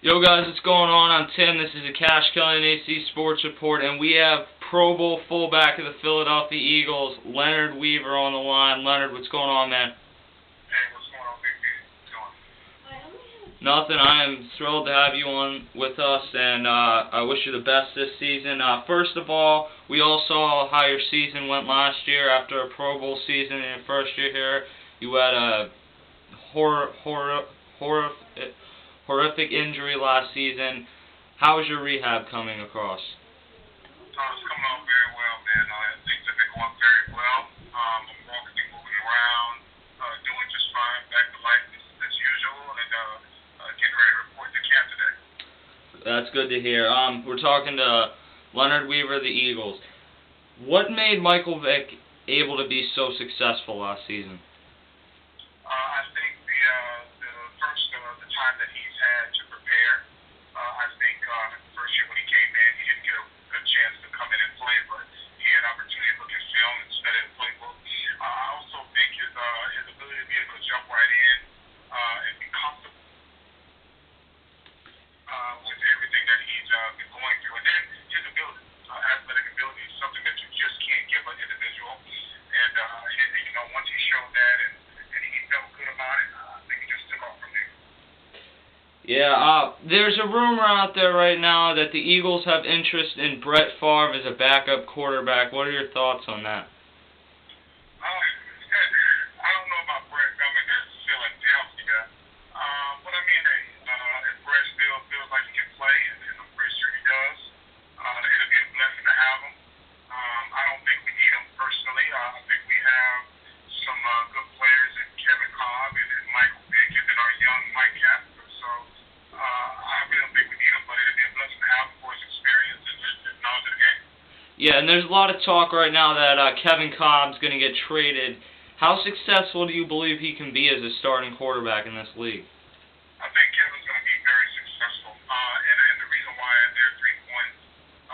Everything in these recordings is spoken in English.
Yo guys, what's going on? I'm Tim. This is a Cash Killing AC Sports Report, and we have Pro Bowl fullback of the Philadelphia Eagles, Leonard Weaver, on the line. Leonard, what's going on, man? Hey, what's going on, Vick? What's going on? Nothing. I am thrilled to have you on with us, and I wish you the best this season. First of all, we all saw how your season went last year after a Pro Bowl season in your first year here. You had a horrific injury last season. How is your rehab coming across? It's coming on very well, man. Things have been going very well. I'm walking, moving around, doing just fine. Back to life as usual, and getting ready to report to camp today. That's good to hear. We're talking to Leonard Weaver of the Eagles. What made Michael Vick able to be so successful last season? I think the time that he's had to prepare. I think the first year when he came in, he didn't get a good chance to come in and play, but he had an opportunity to look at film and study the playbook. I also think his ability to be able to jump right in and be comfortable with everything that he's been going through. And then his ability, athletic ability, is something that you just can't give an individual. And once he showed that and he felt good about it, I think he just took off from there. Yeah, there's a rumor out there right now that the Eagles have interest in Brett Favre as a backup quarterback. What are your thoughts on that? I don't know about Brett coming to Philadelphia, but I mean, if Brett still feels like he can play, and I'm pretty sure he does, it'll be a blessing to have him. I don't think we need him personally. I think we have some good players in Kevin Kolb and Michael Vick, and then our young McNabb. I really don't think we need him, but it'd be a blessing to have him for his experience and his knowledge of the game. Yeah, and there's a lot of talk right now that Kevin Kolb's going to get traded. How successful do you believe he can be as a starting quarterback in this league? I think Kevin's going to be very successful, and the reason why there are 3 points.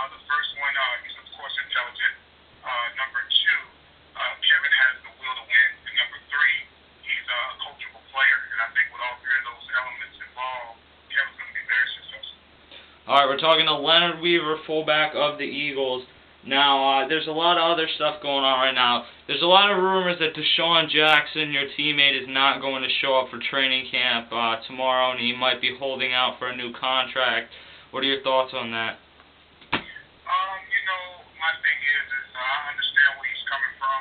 The first one, he's of course intelligent. Number 2, Kevin has the will to win. And number 3, he's a coachable player. And I think with all 3 of those elements involved, Kevin's going to be very successful. All right, we're talking to Leonard Weaver, fullback of the Eagles. Now, there's a lot of other stuff going on right now. There's a lot of rumors that Deshaun Jackson, your teammate, is not going to show up for training camp tomorrow, and he might be holding out for a new contract. What are your thoughts on that? My thing is I understand where he's coming from.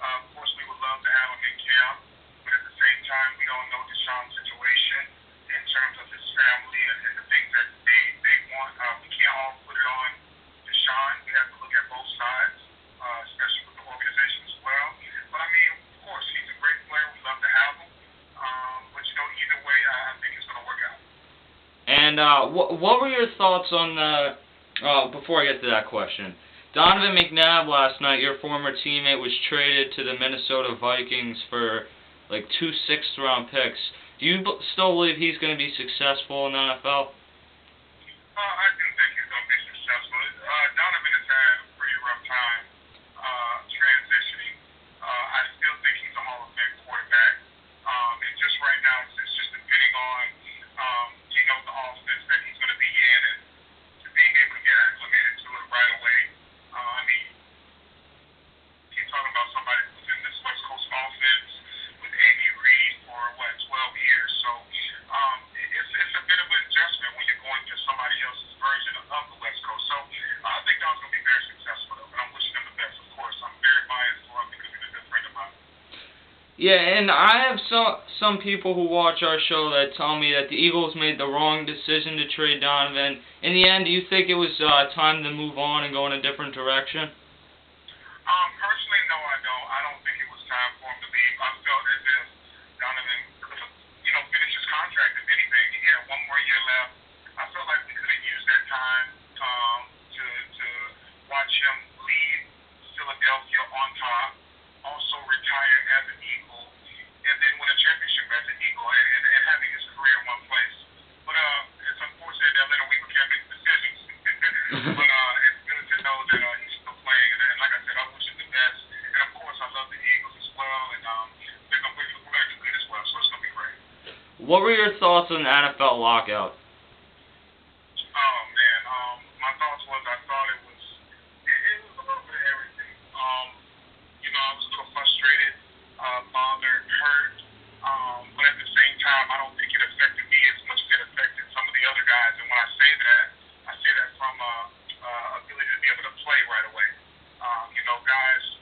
Of course, we would love to have him in camp, but at the same time, we don't know Deshaun's situation in terms of his family and the things that they want. We can't all put it on Deshaun. We have to look at both sides, especially with the organization as well. But I mean, of course, he's a great player. We love to have him. But either way, I think it's going to work out. And what were your thoughts on the? Before I get to that question, Donovan McNabb last night, your former teammate, was traded to the Minnesota Vikings for like 2 6th-round picks. Do you still believe he's going to be successful in the NFL? I do think he's going to be successful. Donovan has had a pretty rough time transitioning. I still think he's a Hall of Fame quarterback. And just right now, it's just depending on the offense that he's going to be in and being able to get acclimated to it right away. I mean, he's talking about somebody who's in this West Coast offense with Andy Reid for 12 years. So it's a bit of an adjustment when you're going to somebody else's version of the West Coast. So I think that was going to be very successful, though. And I'm wishing him the best, of course. I'm very biased for him because he's a good friend of mine. Yeah, and I have some people who watch our show that tell me that the Eagles made the wrong decision to trade Donovan. In the end, do you think it was time to move on and go in a different direction? Personally, no, I don't. I don't think it was time for him to leave. I felt as if Donovan could have, finished his contract, if anything. He had 1 more year left. I felt like we could have used that time to watch him leave Philadelphia on top, also retire as an Eagle, and then win a championship as an Eagle, and having his career in one place. But it's unfortunate that Leonard Weaver can't make decisions. But it's good to know that he's still playing, and like I said, I wish him the best. And of course, I love the Eagles as well, and we're going to do good as well, so it's going to be great. What were your thoughts on the NFL lockout? I don't think it affected me as much as it affected some of the other guys. And when I say that from ability to be able to play right away.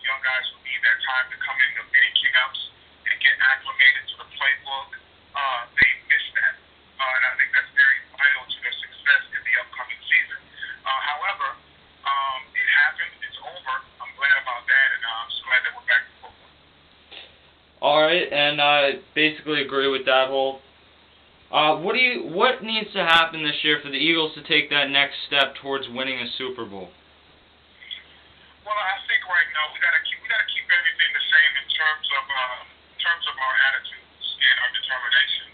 Young guys who need that time to come into mini camps and get acclimated to the playbook, they miss that. And I think that's very vital to their success in the upcoming season. However, it happened. It's over. I'm glad about that, and I'm just glad that we're back to football. All right, and I basically agree with that whole. What needs to happen this year for the Eagles to take that next step towards winning a Super Bowl? Well, I think right now we gotta keep everything the same in terms of our attitudes and our determination.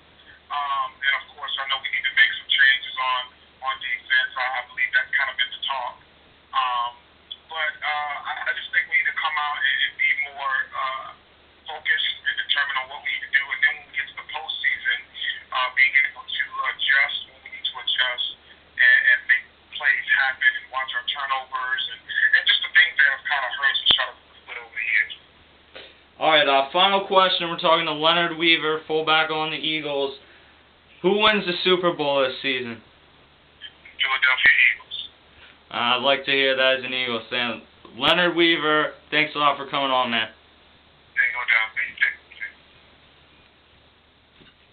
And of course, I know we need to make some changes on defense. I believe that's kind of been the talk. But I just think we need to come out and be more focused and determined on what we need to do. And then when we get to the postseason, being able to adjust when we need to adjust and make plays happen and watch our turnovers and just the things that have kind of hurt us and shot us in the foot over the years. All right, final question. We're talking to Leonard Weaver, fullback on the Eagles. Who wins the Super Bowl this season? Philadelphia Eagles. I'd like to hear that as an Eagles fan. Leonard Weaver, thanks a lot for coming on, man.